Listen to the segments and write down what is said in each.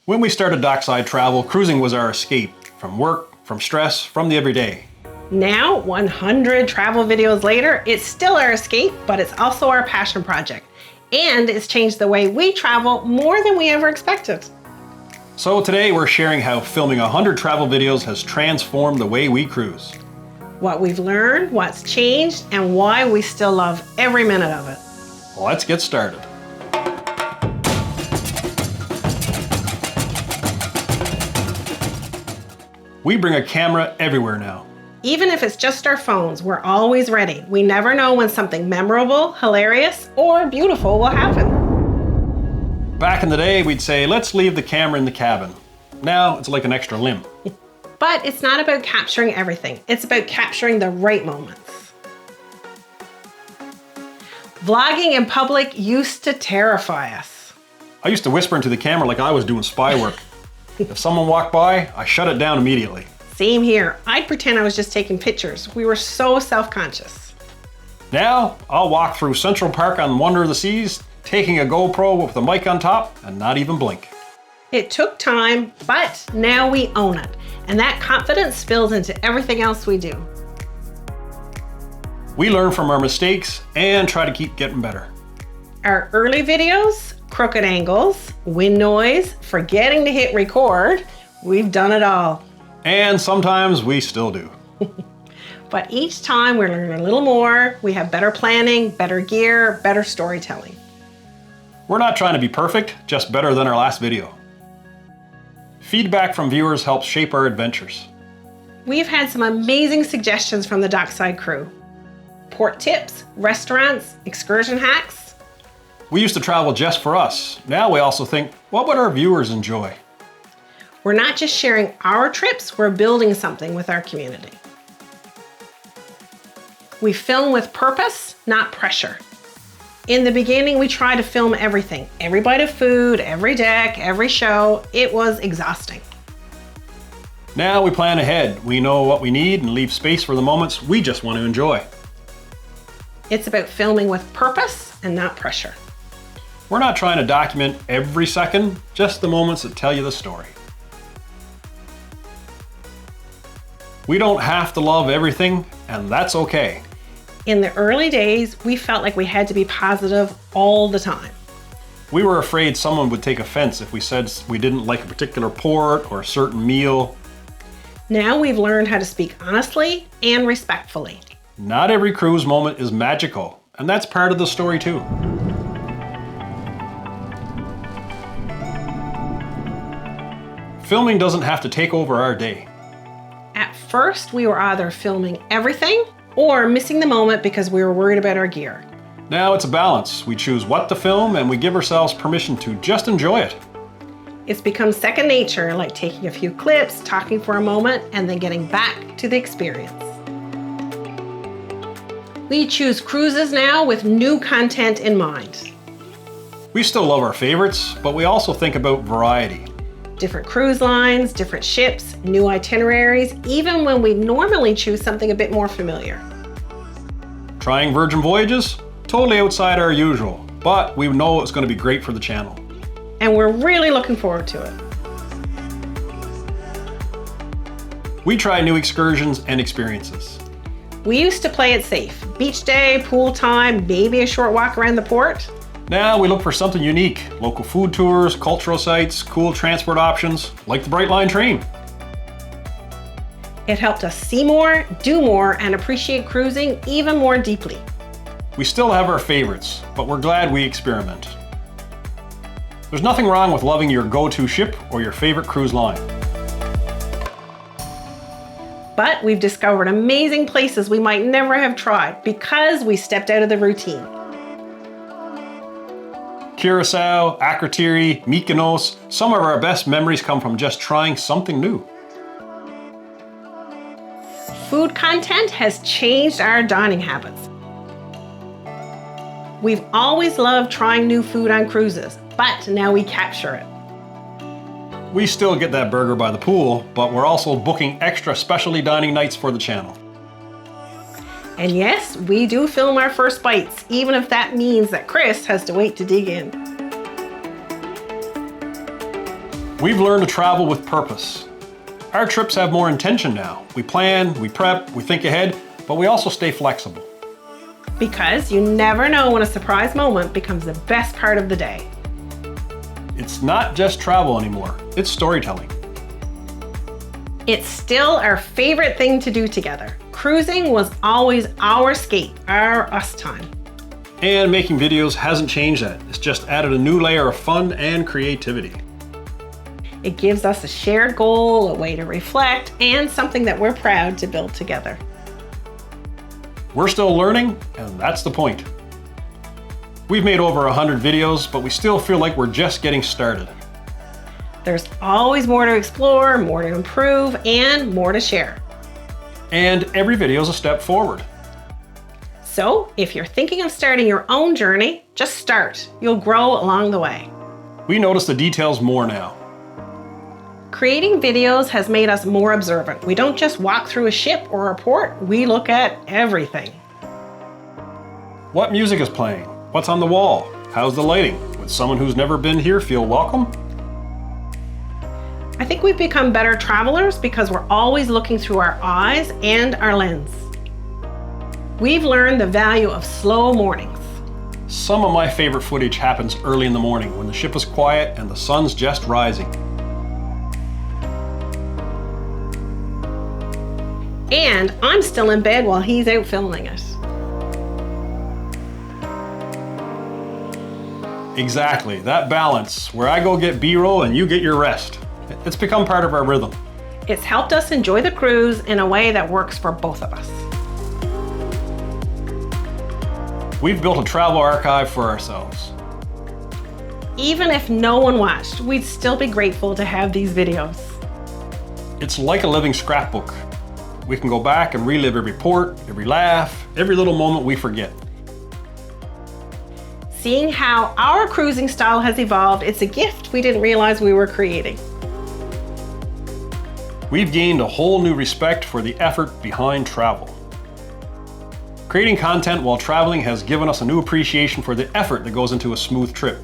When we started Dockside Travel, cruising was our escape from work, from stress, from the everyday. Now, 100 travel videos later, it's still our escape, but it's also our passion project. And it's changed the way we travel more than we ever expected. So today we're sharing how filming 100 travel videos has transformed the way we cruise. What we've learned, what's changed, and why we still love every minute of it. Let's get started. We bring a camera everywhere now. Even if it's just our phones, we're always ready. We never know when something memorable, hilarious, or beautiful will happen. Back in the day, we'd say, let's leave the camera in the cabin. Now it's like an extra limb. But it's not about capturing everything. It's about capturing the right moments. Vlogging in public used to terrify us. I used to whisper into the camera like I was doing spy work. If someone walked by, I shut it down immediately. Same here. I'd pretend I was just taking pictures. We were so self-conscious. Now, I'll walk through Central Park on Wonder of the Seas, taking a GoPro with a mic on top and not even blink. It took time, but now we own it. And that confidence spills into everything else we do. We learn from our mistakes and try to keep getting better. Our early videos, crooked angles, wind noise, forgetting to hit record, we've done it all. And sometimes we still do. But each time we learn a little more, we have better planning, better gear, better storytelling. We're not trying to be perfect, just better than our last video. Feedback from viewers helps shape our adventures. We've had some amazing suggestions from the Dockside crew. Port tips, restaurants, excursion hacks. We used to travel just for us. Now we also think, what would our viewers enjoy? We're not just sharing our trips, we're building something with our community. We film with purpose, not pressure. In the beginning, we tried to film everything. Every bite of food, every deck, every show. It was exhausting. Now we plan ahead. We know what we need and leave space for the moments we just want to enjoy. It's about filming with purpose and not pressure. We're not trying to document every second, just the moments that tell you the story. We don't have to love everything, and that's okay. In the early days, we felt like we had to be positive all the time. We were afraid someone would take offense if we said we didn't like a particular port or a certain meal. Now we've learned how to speak honestly and respectfully. Not every cruise moment is magical, and that's part of the story too. Filming doesn't have to take over our day. At first, we were either filming everything or missing the moment because we were worried about our gear. Now it's a balance. We choose what to film and we give ourselves permission to just enjoy it. It's become second nature, like taking a few clips, talking for a moment, and then getting back to the experience. We choose cruises now with new content in mind. We still love our favorites, but we also think about variety. Different cruise lines, different ships, new itineraries, even when we normally choose something a bit more familiar. Trying Virgin Voyages? Totally outside our usual, but we know it's going to be great for the channel. And we're really looking forward to it. We try new excursions and experiences. We used to play it safe. Beach day, pool time, maybe a short walk around the port. Now we look for something unique. Local food tours, cultural sites, cool transport options, like the Bright Line train. It helped us see more, do more, and appreciate cruising even more deeply. We still have our favorites, but we're glad we experiment. There's nothing wrong with loving your go-to ship or your favorite cruise line. But we've discovered amazing places we might never have tried because we stepped out of the routine. Curacao, Akrotiri, Mykonos, some of our best memories come from just trying something new. Food content has changed our dining habits. We've always loved trying new food on cruises, but now we capture it. We still get that burger by the pool, but we're also booking extra specialty dining nights for the channel. And yes, we do film our first bites, even if that means that Chris has to wait to dig in. We've learned to travel with purpose. Our trips have more intention now. We plan, we prep, we think ahead, but we also stay flexible. Because you never know when a surprise moment becomes the best part of the day. It's not just travel anymore, it's storytelling. It's still our favorite thing to do together. Cruising was always our escape, our us time. And making videos hasn't changed that. It's just added a new layer of fun and creativity. It gives us a shared goal, a way to reflect, and something that we're proud to build together. We're still learning, and that's the point. We've made over 100 videos, but we still feel like we're just getting started. There's always more to explore, more to improve, and more to share. And every video is a step forward. So if you're thinking of starting your own journey, just start. You'll grow along the way. We notice the details more now. Creating videos has made us more observant. We don't just walk through a ship or a port, we look at everything. What music is playing? What's on the wall? How's the lighting? Would someone who's never been here feel welcome? I think we've become better travelers because we're always looking through our eyes and our lens. We've learned the value of slow mornings. Some of my favorite footage happens early in the morning when the ship is quiet and the sun's just rising. And I'm still in bed while he's out filming it. Exactly, that balance, where I go get B-roll and you get your rest. It's become part of our rhythm. It's helped us enjoy the cruise in a way that works for both of us. We've built a travel archive for ourselves. Even if no one watched, we'd still be grateful to have these videos. It's like a living scrapbook. We can go back and relive every port, every laugh, every little moment we forget. Seeing how our cruising style has evolved, it's a gift we didn't realize we were creating. We've gained a whole new respect for the effort behind travel. Creating content while traveling has given us a new appreciation for the effort that goes into a smooth trip.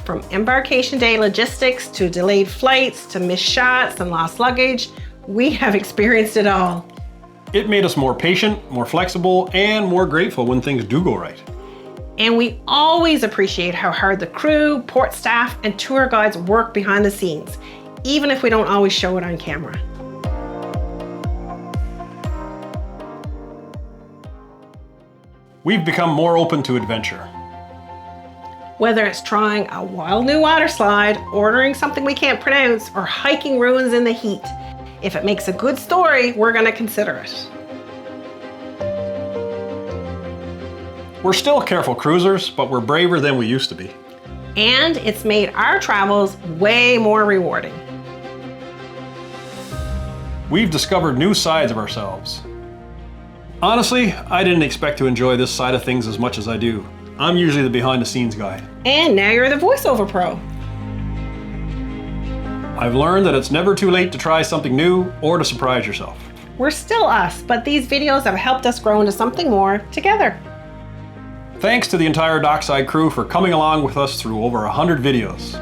From embarkation day logistics to delayed flights to missed shots and lost luggage, we have experienced it all. It made us more patient, more flexible, and more grateful when things do go right. And we always appreciate how hard the crew, port staff, and tour guides work behind the scenes, even if we don't always show it on camera. We've become more open to adventure. Whether it's trying a wild new water slide, ordering something we can't pronounce, or hiking ruins in the heat, if it makes a good story, we're going to consider it. We're still careful cruisers, but we're braver than we used to be. And it's made our travels way more rewarding. We've discovered new sides of ourselves. Honestly, I didn't expect to enjoy this side of things as much as I do. I'm usually the behind-the-scenes guy. And now you're the voiceover pro. I've learned that it's never too late to try something new or to surprise yourself. We're still us, but these videos have helped us grow into something more together. Thanks to the entire Dockside crew for coming along with us through over 100 videos.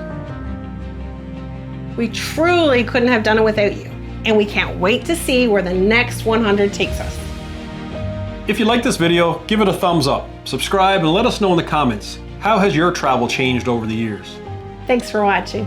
We truly couldn't have done it without you, and we can't wait to see where the next 100 takes us. If you like this video, give it a thumbs up, subscribe, and let us know in the comments, how has your travel changed over the years? Thanks for watching.